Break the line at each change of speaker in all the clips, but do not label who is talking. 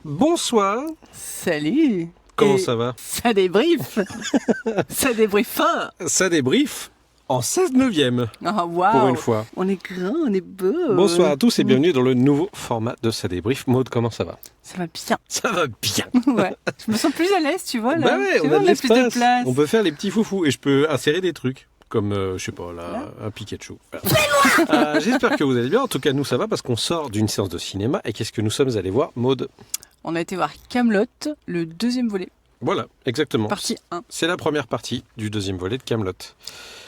Bonsoir,
Salut.
comment
Et
ça va?
ça débriefe. Ça débriefe fort.
Ça débrief en 16/9
Ah,
pour une
waouh.
fois.
On est grand, on est beau.
Bonsoir à tous et bienvenue dans le nouveau format de Ça débrief. Maud, comment ça va?
Ça va bien.
Ça va bien.
Ouais. Je me sens plus à l'aise, tu vois là.
Bah ouais,
Tu
on
vois,
a de
plus de
l'espace.
place.
On peut faire les petits foufous et je peux insérer des trucs. Comme, je sais pas, là, un Pikachu. Voilà. J'espère que vous allez bien. En tout cas, nous, ça va parce qu'on sort d'une séance de cinéma. Et qu'est-ce que nous sommes allés voir, Maud?
On a été voir Kaamelott, le deuxième volet,
Voilà, exactement.
partie 1.
C'est la première partie du deuxième volet de Kaamelott.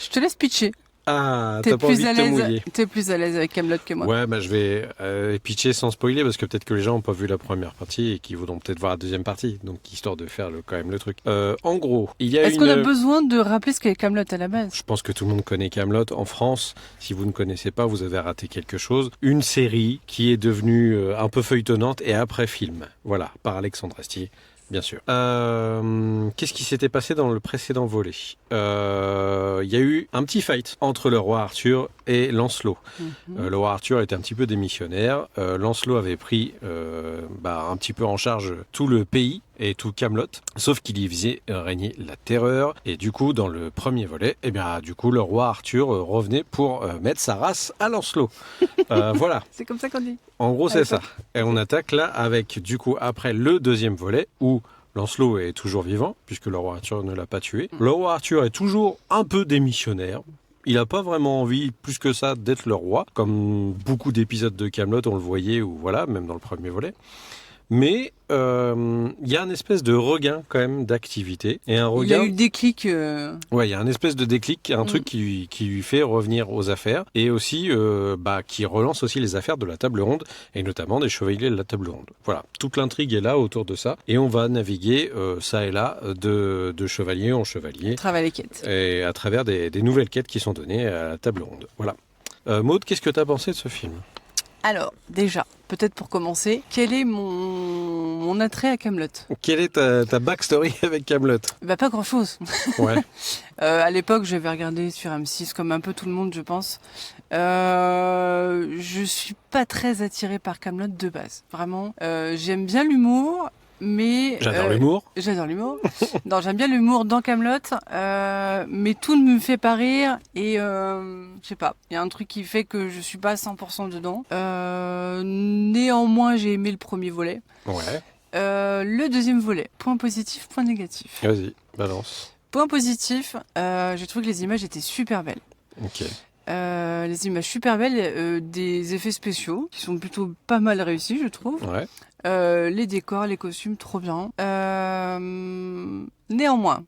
Je te laisse pitcher.
Ah,
T'es
t'as pas envie
plus
de
à
te
l'aise.
mouiller?
T'es plus à l'aise avec Kaamelott que moi.
Ouais, bah je vais pitcher sans spoiler parce que peut-être que les gens n'ont pas vu la première partie et qu'ils voudront peut-être voir la deuxième partie, donc histoire de faire quand même le truc. En gros, il y a
Est-ce qu'on a besoin de rappeler ce qu'est Kaamelott à la base?
Je pense que tout le monde connaît Kaamelott en France. Si vous ne connaissez pas, vous avez raté quelque chose. Une série qui est devenue un peu feuilletonnante et après film. Voilà, par Alexandre Astier. Bien sûr. Qu'est-ce qui s'était passé dans le précédent volet? Il y a eu un petit fight entre le roi Arthur et Lancelot. Le roi Arthur était un petit peu démissionnaire. Lancelot avait pris un petit peu en charge tout le pays et tout Kaamelott, sauf qu'il y faisait régner la terreur. Et du coup, dans le premier volet, le roi Arthur revenait pour mettre sa race à Lancelot. Voilà.
C'est comme ça qu'on dit.
En gros, c'est ça. Et on attaque là avec, du coup, après le deuxième volet, où Lancelot est toujours vivant, puisque le roi Arthur ne l'a pas tué. Le roi Arthur est toujours un peu démissionnaire. Il n'a pas vraiment envie, plus que ça, d'être le roi, comme beaucoup d'épisodes de Kaamelott, on le voyait, ou voilà, même dans le premier volet. Mais il y a un espèce de regain quand même d'activité. Et un regain...
Il y a eu le déclic.
Ouais, il y a un espèce de déclic, un truc qui lui fait revenir aux affaires et aussi qui relance aussi les affaires de la table ronde et notamment des chevaliers de la table ronde. Voilà, toute l'intrigue est là autour de ça et on va naviguer ça et là de chevalier en chevalier.
Travail les quêtes.
Et à travers des nouvelles quêtes qui sont données à la table ronde. Voilà. Maud, qu'est-ce que tu as pensé de ce film?
Alors, déjà, peut-être pour commencer, quel est mon attrait à Kaamelott?
Quelle est ta backstory avec Kaamelott?
Bah pas grand-chose.
Ouais.
À l'époque, j'avais regardé sur M6, comme un peu tout le monde, je pense. Je suis pas très attirée par Kaamelott de base. Vraiment, j'aime bien l'humour. Mais
J'adore l'humour.
J'adore l'humour. Non, j'aime bien l'humour dans Kaamelott, mais tout ne me fait pas rire et je sais pas. Il y a un truc qui fait que je suis pas à 100% dedans. Néanmoins, j'ai aimé le premier volet.
Ouais.
Le deuxième volet, point positif, point négatif.
Vas-y, balance.
Point positif, j'ai trouvé que les images étaient super belles.
Ok.
Les images super belles, des effets spéciaux qui sont plutôt pas mal réussis, je trouve.
Ouais.
Les décors, les costumes, trop bien. Néanmoins,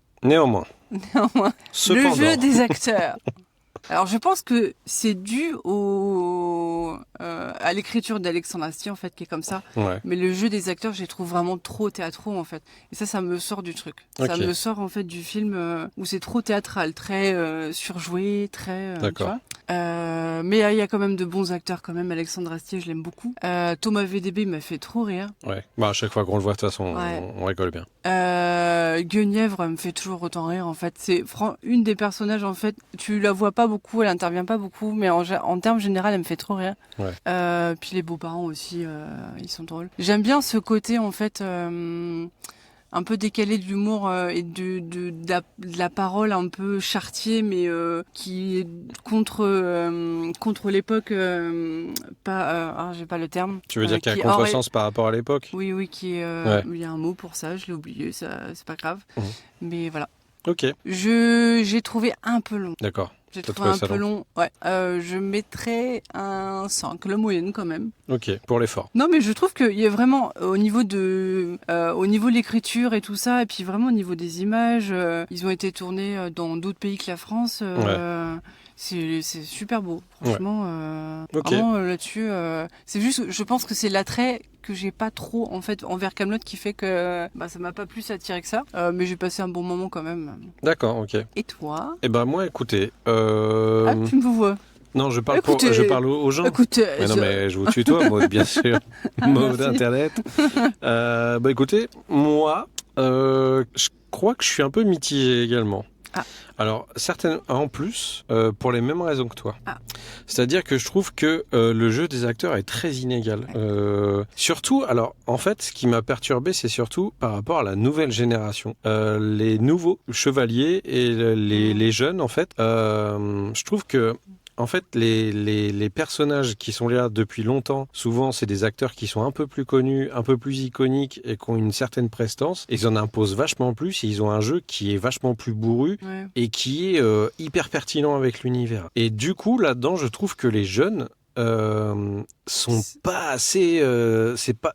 Cependant.
le jeu des acteurs. Alors, je pense que c'est dû à l'écriture d'Alexandre Astier, en fait, qui est comme ça.
Ouais.
Mais le jeu des acteurs, je les trouve vraiment trop théâtraux, en fait. Et ça me sort du truc.
Ok.
Ça me sort, en fait, du film où c'est trop théâtral, très surjoué, très...
D'accord.
tu vois. Mais il y a quand même de bons acteurs, quand même. Alexandre Astier, je l'aime beaucoup. Thomas VDB m'a fait trop rire.
Ouais. Bah, à chaque fois qu'on le voit, de toute façon,
Ouais.
on rigole bien.
Guenièvre me fait toujours autant rire, en fait. C'est une des personnages, en fait, tu la vois pas beaucoup, elle intervient pas beaucoup, mais en termes général, elle me fait trop rire.
Ouais.
Puis les beaux-parents aussi, ils sont drôles. J'aime bien ce côté, en fait, un peu décalé de l'humour et de la parole un peu Chartier, mais qui est contre l'époque, pas... j'ai pas le terme.
Tu veux dire qu'il y a
qui
un contresens par rapport à l'époque?
Oui, qui est...
Ouais.
Il y a un mot pour ça, je l'ai oublié, ça, c'est pas grave. Mais voilà.
Ok.
J'ai trouvé un peu long.
D'accord.
J'ai
T'as
trouvé
trouvé
un
ça
peu
long.
long. Ouais. Je mettrais un 5, la moyenne quand même.
Ok, pour l'effort.
Non, mais je trouve qu'il y a vraiment, au niveau de l'écriture et tout ça, et puis vraiment au niveau des images, ils ont été tournés dans d'autres pays que la France. C'est super beau, franchement.
Ok.
Vraiment là-dessus, c'est juste, je pense que c'est l'attrait que j'ai pas trop en fait envers Kaamelott qui fait que ça m'a pas plus attiré que ça, mais j'ai passé un bon moment quand même.
D'accord, ok.
Et toi?
Eh ben moi, écoutez,
Ah, tu me vois.
non, je parle
Écoutez,
je parle aux gens.
Écoutez,
Mais non, mais je vous tutoie, Maud, bien sûr. Maud
merci.
Internet. Écoutez, moi, je crois que je suis un peu mitigé également. Alors, certaines en plus, pour les mêmes raisons que toi.
Ah.
C'est-à-dire que je trouve que le jeu des acteurs est très inégal. Surtout, alors, en fait, ce qui m'a perturbé, c'est surtout par rapport à la nouvelle génération. Les nouveaux chevaliers et les jeunes, en fait, je trouve que en fait, les personnages qui sont là depuis longtemps, souvent, c'est des acteurs qui sont un peu plus connus, un peu plus iconiques et qui ont une certaine prestance. Ils en imposent vachement plus et ils ont un jeu qui est vachement plus bourru et qui est hyper pertinent avec l'univers. Et du coup, là-dedans, je trouve que les jeunes sont pas assez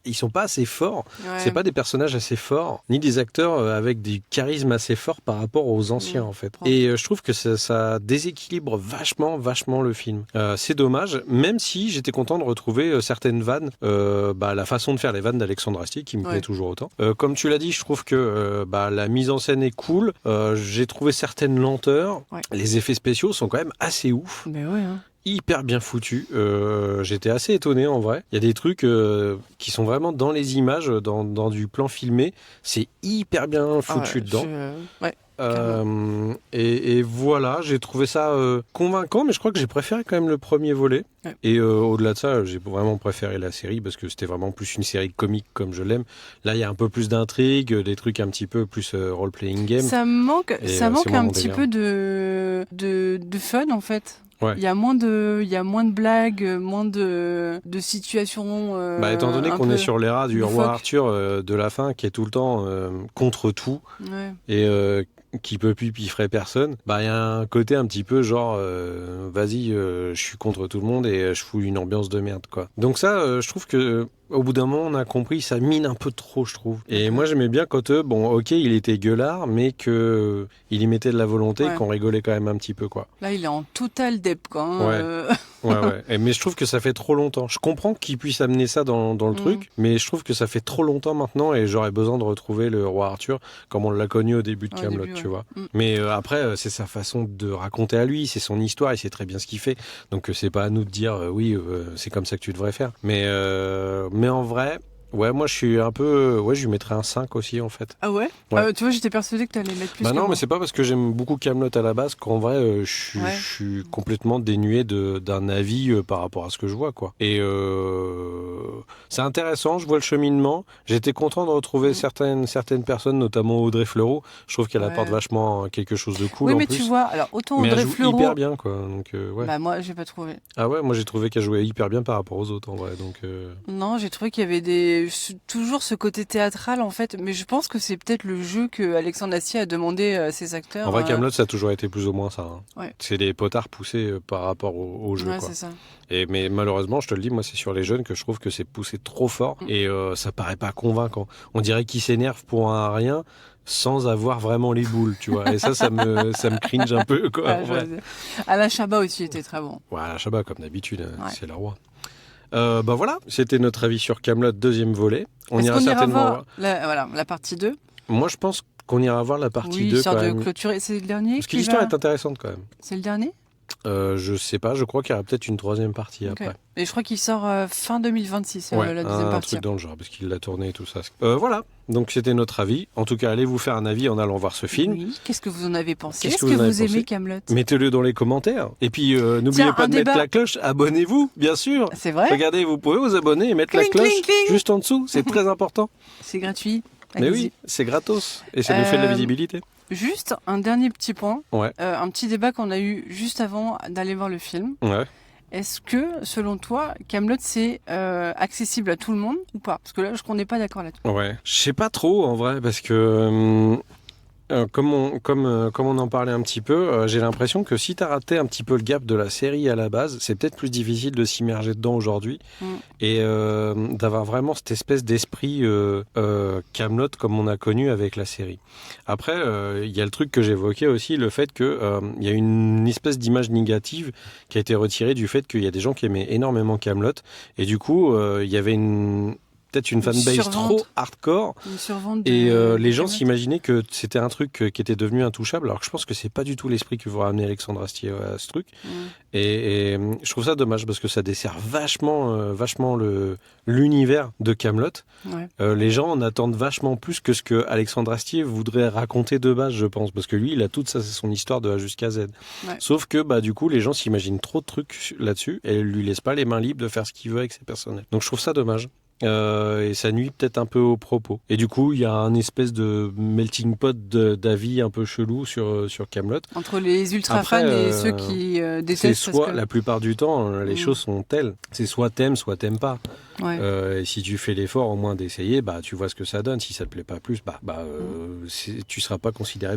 ils sont pas assez forts, c'est pas des personnages assez forts ni des acteurs avec du charisme assez fort par rapport aux anciens en fait, et je trouve que ça déséquilibre vachement le film. C'est dommage, même si j'étais content de retrouver certaines vannes, la façon de faire les vannes d'Alexandre Astier qui me plaît toujours autant. Comme tu l'as dit, je trouve que la mise en scène est cool, j'ai trouvé certaines lenteurs, les effets spéciaux sont quand même assez ouf.
Mais ouais, hein.
Hyper bien foutu, j'étais assez étonné en vrai. Il y a des trucs qui sont vraiment dans les images, dans du plan filmé, c'est hyper bien foutu dedans. Et voilà, j'ai trouvé ça convaincant, mais je crois que j'ai préféré quand même le premier volet. Et au-delà de ça, j'ai vraiment préféré la série parce que c'était vraiment plus une série comique comme je l'aime. Là, il y a un peu plus d'intrigue, des trucs un petit peu plus role-playing game.
Ça manque un petit peu de fun en fait. Il y a moins de blagues, moins de situations.
Étant donné qu'on est sur l'ère du roi Arthur de la fin, qui est tout le temps contre tout et qui peut plus piffrer personne, il y a un côté un petit peu genre vas-y, je suis contre tout le monde et je fous une ambiance de merde quoi. Donc ça, je trouve que au bout d'un moment, on a compris, ça mine un peu trop, je trouve. Et moi, j'aimais bien quand il était gueulard, mais qu'il y mettait de la volonté et qu'on rigolait quand même un petit peu, quoi.
Là, il est en total dep, quoi. Hein,
Mais je trouve que ça fait trop longtemps. Je comprends qu'il puisse amener ça dans le truc, mais je trouve que ça fait trop longtemps maintenant et j'aurais besoin de retrouver le roi Arthur comme on l'a connu au début de Kaamelott, tu vois. Mais après, c'est sa façon de raconter à lui, c'est son histoire, il sait très bien ce qu'il fait. Donc, c'est pas à nous de dire, c'est comme ça que tu devrais faire. Mais en vrai, moi je suis un peu... je lui mettrais un 5 aussi en fait.
Ah ouais, tu vois, j'étais persuadée que tu allais mettre plus que
non,
moi.
mais c'est pas parce que j'aime beaucoup Kaamelott à la base qu'en vrai je suis complètement dénué d'un avis par rapport à ce que je vois, quoi. Et c'est intéressant, je vois le cheminement. J'étais content de retrouver certaines personnes, notamment Audrey Fleurot. Je trouve qu'elle apporte vachement quelque chose de cool en plus.
Oui, mais tu vois, alors autant
mais
Audrey
elle joue
Fleurot...
hyper bien, quoi. Donc,
moi, j'ai pas trouvé.
Ah ouais, moi j'ai trouvé qu'elle jouait hyper bien par rapport aux autres en vrai. Donc,
Non, j'ai trouvé qu'il y avait toujours ce côté théâtral en fait, mais je pense que c'est peut-être le jeu que Alexandre Astier a demandé à ses acteurs.
En vrai, Kaamelott, ça a toujours été plus ou moins ça. Hein.
Ouais.
C'est des potards poussés par rapport au jeu.
Ouais,
quoi.
c'est ça.
Mais malheureusement, je te le dis, moi, c'est sur les jeunes que je trouve que c'est poussé trop fort et ça paraît pas convaincant. On dirait qu'ils s'énervent pour un rien sans avoir vraiment les boules, tu vois. Et ça me cringe un peu, quoi.
Alain Chabat aussi était très bon.
Ouais, Alain Chabat, comme d'habitude, c'est le roi. Voilà, c'était notre avis sur Kaamelott, deuxième volet. On ira certainement
voir la partie 2.
Moi, je pense qu'on ira voir la partie 2
histoire
quand
de
même.
Clôturer. C'est le dernier.
Parce que l'histoire est intéressante quand même.
C'est le dernier ?
Je sais pas, je crois qu'il y aura peut-être une troisième partie après.
Et je crois qu'il sort fin 2026, la deuxième partie.
Un truc dans le genre, parce qu'il l'a tourné et tout ça. Voilà, donc c'était notre avis. En tout cas, allez vous faire un avis en allant voir ce film.
Oui, qu'est-ce que vous en avez pensé ? Est-ce que vous aimez Kaamelott ?
Mettez-le dans les commentaires. Et puis, n'oubliez pas de mettre la cloche. Abonnez-vous, bien sûr.
C'est vrai ?
Regardez, vous pouvez vous abonner et mettre la cloche juste en dessous. C'est très important.
C'est gratuit.
Mais oui, c'est gratos. Et ça nous fait de la visibilité.
Juste un dernier petit point.
Un
petit débat qu'on a eu juste avant d'aller voir le film.
Ouais.
Est-ce que, selon toi, Kaamelott, c'est accessible à tout le monde ou pas ? Parce que là, je crois qu'on n'est pas d'accord là-dessus.
Ouais. Je sais pas trop, en vrai, parce que... Comme on en parlait un petit peu, j'ai l'impression que si tu as raté un petit peu le gap de la série à la base, c'est peut-être plus difficile de s'immerger dedans aujourd'hui et d'avoir vraiment cette espèce d'esprit Kaamelott comme on a connu avec la série. Après, il y a le truc que j'évoquais aussi, le fait qu'il y a une espèce d'image négative qui a été retirée du fait qu'il y a des gens qui aimaient énormément Kaamelott et du coup, il y avait une peut-être une fanbase
survente.
trop hardcore.
Une survente de,
Et les
de
gens
Kaamelott.
s'imaginaient que c'était un truc qui était devenu intouchable, alors que je pense que c'est pas du tout l'esprit que veut ramener Alexandre Astier à ce truc. Et je trouve ça dommage parce que ça dessert vachement l'univers de Kaamelott.
Ouais.
Les gens en attendent vachement plus que ce que Alexandre Astier voudrait raconter de base, je pense, parce que lui, il a toute son histoire de A jusqu'à Z.
Ouais.
Sauf que du coup, les gens s'imaginent trop de trucs là-dessus et lui laissent pas les mains libres de faire ce qu'il veut avec ses personnages. Donc je trouve ça dommage. Et ça nuit peut-être un peu au propos. Et du coup, il y a un espèce de melting pot d'avis un peu chelou sur Kaamelott.
Entre les ultra
Après,
fans et ceux qui
C'est
détestent.
soit,
parce que...
la plupart du temps, les choses sont telles. C'est soit t'aimes pas.
Ouais.
Et si tu fais l'effort au moins d'essayer, tu vois ce que ça donne. Si ça te plaît pas plus, tu seras pas considéré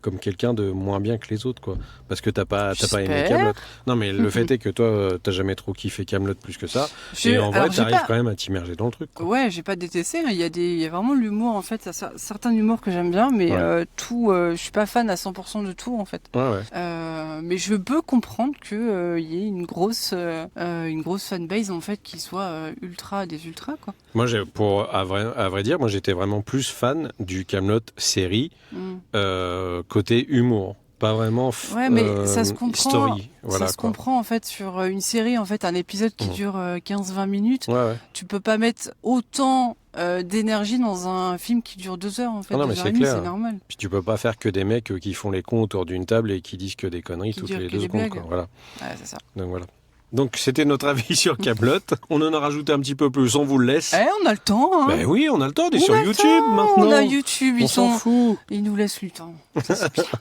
comme quelqu'un de moins bien que les autres, quoi. Parce que t'as pas aimé Kaamelott. Non, mais le fait est que toi, t'as jamais trop kiffé Kaamelott plus que ça. Et en vrai, t'arrives quand même à t'immerger dans le truc, quoi.
Ouais, j'ai pas détesté. Il y a vraiment l'humour, en fait. Il y a certains humours que j'aime bien, mais je suis pas fan à 100% de tout, en fait.
Ouais.
Mais je peux comprendre que y ait une grosse fanbase, en fait, qui soit des ultras, quoi.
Moi, à vrai dire, moi j'étais vraiment plus fan du Kaamelott série côté humour. Pas vraiment
ouais, mais ça se comprend,
story. Voilà,
ça se comprend en fait sur une série, en fait, un épisode qui dure 15-20 minutes.
Ouais.
Tu peux pas mettre autant d'énergie dans un film qui dure 2 heures, en fait.
Non, mais c'est clair.
C'est normal.
Puis tu peux pas faire que des mecs qui font les cons autour d'une table et qui disent que des conneries toutes les 2 secondes, quoi. Voilà.
Ouais, c'est ça.
Donc voilà. Donc c'était notre avis sur Kaamelott. On en a rajouté un petit peu plus, on vous le laisse.
On a le temps, hein.
Ben oui, on a le temps, on est sur YouTube maintenant.
On a YouTube,
on s'en fout.
Ils nous laissent le temps.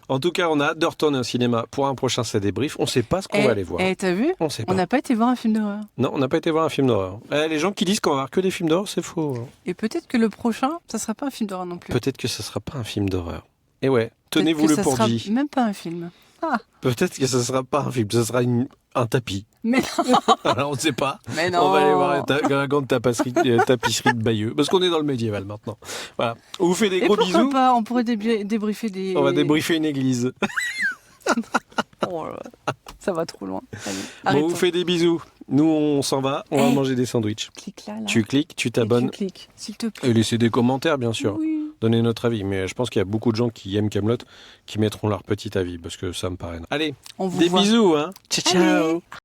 En tout cas, on a hâte de retourner au cinéma pour un prochain C'est débrief. On sait pas ce qu'on va aller voir.
T'as vu ?
On sait pas.
On n'a pas été voir un film d'horreur.
Non, on n'a pas été voir un film d'horreur. Les gens qui disent qu'on va voir que des films d'horreur, c'est faux.
Et peut-être que le prochain, ça sera pas un film d'horreur non plus.
Peut-être que ça sera pas un film d'horreur. Et ouais, tenez-vous-le pour dit.
Ça sera même pas un film. Ah.
Peut-être que ça sera pas un film, ça sera un tapis.
Mais non.
Alors on ne sait pas.
Mais non.
On va aller voir la grande tapisserie de Bayeux, parce qu'on est dans le médiéval maintenant. Voilà. On vous fait des gros bisous.
Pourquoi pas ? On pourrait débriefer des.
On va débriefer une église.
Oh là là. Ça va trop loin. Allez,
on vous fait des bisous. Nous, on s'en va. On va manger des sandwichs.
Clique là.
Tu cliques, tu t'abonnes.
Tu cliques, s'il te plaît.
Et laissez des commentaires, bien sûr.
Oui.
Donnez notre avis. Mais je pense qu'il y a beaucoup de gens qui aiment Kaamelott qui mettront leur petit avis, parce que ça me paraît. Allez,
on vous
des
voit.
bisous. Hein. Ciao, ciao.
Allez.